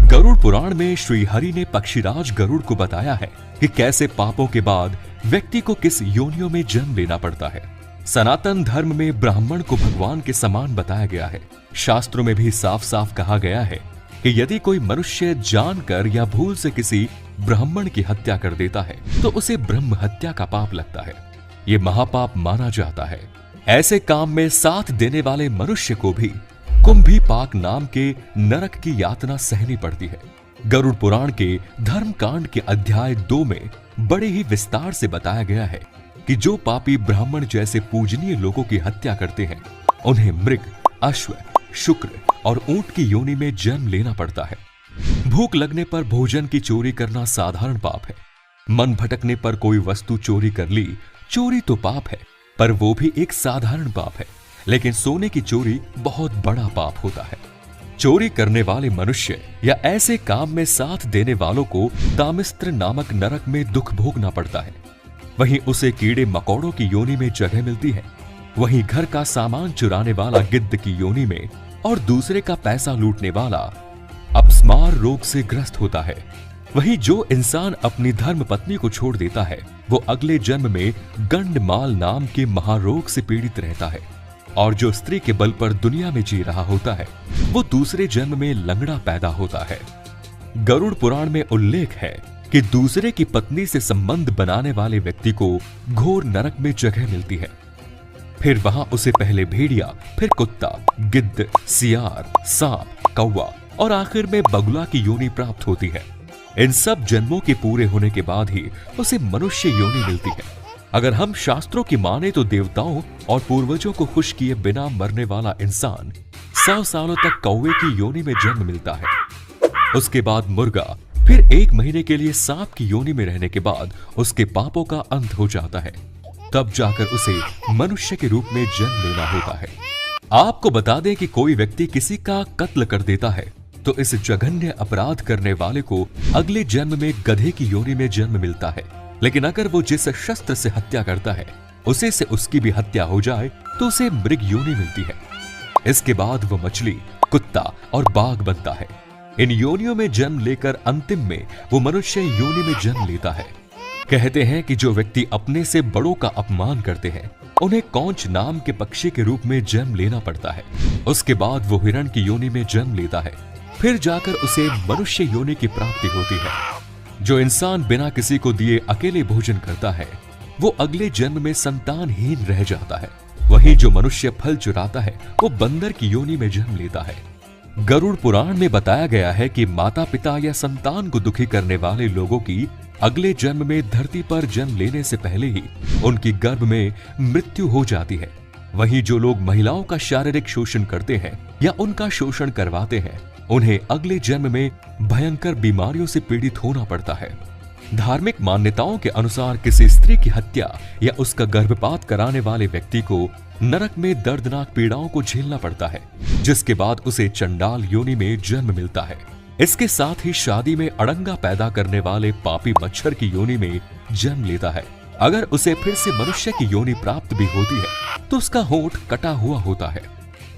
गरुड़ पुराण में श्री हरि ने पक्षीराज गरुड़ को बताया है कि कैसे पापों के बाद व्यक्ति को किस योनियों में जन्म लेना पड़ता है। सनातन धर्म में ब्राह्मण को भगवान के समान बताया गया है। शास्त्रों में भी साफ साफ कहा गया है कि यदि कोई मनुष्य जानकर या भूल से किसी ब्राह्मण की हत्या कर देता है तो उसे ब्रह्म हत्या का पाप लगता है। ये महापाप माना जाता है। ऐसे काम में साथ देने वाले मनुष्य को भी कुंभी पाक नाम के नरक की यातना सहनी पड़ती है। गरुड़ पुराण के धर्म कांड के अध्याय 2 में बड़े ही विस्तार से बताया गया है कि जो पापी ब्राह्मण जैसे पूजनीय लोगों की हत्या करते हैं उन्हें मृग, अश्व, शुक्र और ऊंट की योनि में जन्म लेना पड़ता है। भूख लगने पर भोजन की चोरी करना साधारण पाप है। मन भटकने पर कोई वस्तु चोरी कर ली, चोरी तो पाप है, पर वो भी एक साधारण पाप है। लेकिन सोने की चोरी बहुत बड़ा पाप होता है। चोरी करने वाले मनुष्य या ऐसे काम में साथ देने वालों को तामिस्त्र नामक नरक में दुख भोगना पड़ता है। वहीं उसे कीड़े मकोड़ों की योनि में जगह मिलती है। वहीं घर का सामान चुराने वाला गिद्ध की योनि में और दूसरे का पैसा लूटने वाला अपस्मार रोग से ग्रस्त होता है। वहीं जो इंसान अपनी धर्म पत्नी को छोड़ देता है वो अगले जन्म में गंडमाल नाम के महारोग से पीड़ित रहता है। और जो स्त्री के बल पर दुनिया में जी रहा होता है वो दूसरे जन्म में लंगड़ा पैदा होता है। गरुड़ पुराण में उल्लेख है कि दूसरे की पत्नी से संबंध बनाने वाले व्यक्ति को घोर नरक में जगह मिलती है। फिर वहां उसे पहले भेड़िया, फिर कुत्ता, गिद्ध, सियार, सांप, कौवा और आखिर में बगुला की योनि प्राप्त होती है। इन सब जन्मों के पूरे होने के बाद ही उसे मनुष्य योनि मिलती है। अगर हम शास्त्रों की माने तो देवताओं और पूर्वजों को खुश किए बिना मरने वाला इंसान 100 सालों तक कौवे की योनि में जन्म मिलता है। उसके बाद मुर्गा, फिर 1 महीने के लिए सांप की योनि में रहने के बाद उसके पापों का अंत हो जाता है। तब जाकर उसे मनुष्य के रूप में जन्म लेना होता है। आपको बता दें कि कोई व्यक्ति किसी का कत्ल कर देता है तो इस जघन्य अपराध करने वाले को अगले जन्म में गधे की योनि में जन्म मिलता है। लेकिन अगर वो जिस शस्त्र से हत्या करता है उसी से उसकी भी हत्या हो जाए तो उसे मृग योनि मिलती है। इसके बाद वो मछली, कुत्ता और बाघ बनता है। इन योनियों में जन्म लेकर अंतिम में वो मनुष्य योनि में जन्म लेता है। कहते हैं कि जो व्यक्ति अपने से बड़ों का अपमान करते हैं उन्हें कौंच नाम के पक्षी के रूप में जन्म लेना पड़ता है। उसके बाद वो हिरण की योनि में जन्म लेता है। फिर जाकर उसे मनुष्य योनि की प्राप्ति होती है। जो इंसान बिना किसी को दिए अकेले भोजन करता है वो अगले जन्म में संतानहीन रह जाता है। वहीं जो मनुष्य फल चुराता है वो बंदर की योनि में जन्म लेता है। गरुड़ पुराण में बताया गया है कि माता पिता या संतान को दुखी करने वाले लोगों की अगले जन्म में धरती पर जन्म लेने से पहले ही उनकी गर्भ में मृत्यु हो जाती है। वहीं जो लोग महिलाओं का शारीरिक शोषण करते हैं या उनका शोषण करवाते हैं उन्हें अगले जन्म में भयंकर बीमारियों से पीड़ित होना पड़ता है। धार्मिक मान्यताओं के अनुसार किसी स्त्री की हत्या या उसका गर्भपात कराने वाले व्यक्ति को नरक में दर्दनाक पीड़ाओं को झेलना पड़ता है, जिसके बाद उसे चंडाल योनि में जन्म मिलता है। इसके साथ ही शादी में अड़ंगा पैदा करने वाले पापी मच्छर की योनि में जन्म लेता है। अगर उसे फिर से मनुष्य की योनि प्राप्त भी होती है तो उसका होंठ कटा हुआ होता है।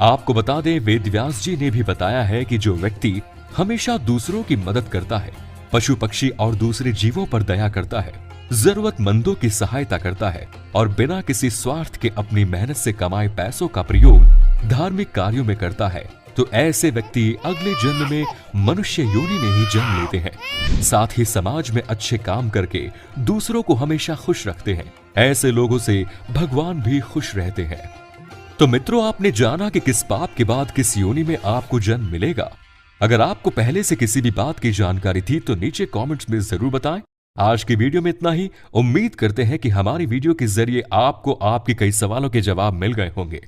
आपको बता दें, वेदव्यास जी ने भी बताया है कि जो व्यक्ति हमेशा दूसरों की मदद करता है, पशु पक्षी और दूसरे जीवों पर दया करता है, जरूरतमंदों की सहायता करता है और बिना किसी स्वार्थ के अपनी मेहनत से कमाए पैसों का प्रयोग धार्मिक कार्यों में करता है तो ऐसे व्यक्ति अगले जन्म में मनुष्य योनि में ही जन्म लेते हैं। साथ ही समाज में अच्छे काम करके दूसरों को हमेशा खुश रखते हैं। ऐसे लोगों से भगवान भी खुश रहते हैं। तो मित्रों, आपने जाना कि किस पाप के बाद किस योनि में आपको जन्म मिलेगा। अगर आपको पहले से किसी भी बात की जानकारी थी तो नीचे कमेंट्स में जरूर बताएं। आज की वीडियो में इतना ही। उम्मीद करते हैं कि हमारी वीडियो के जरिए आपको आपके कई सवालों के जवाब मिल गए होंगे।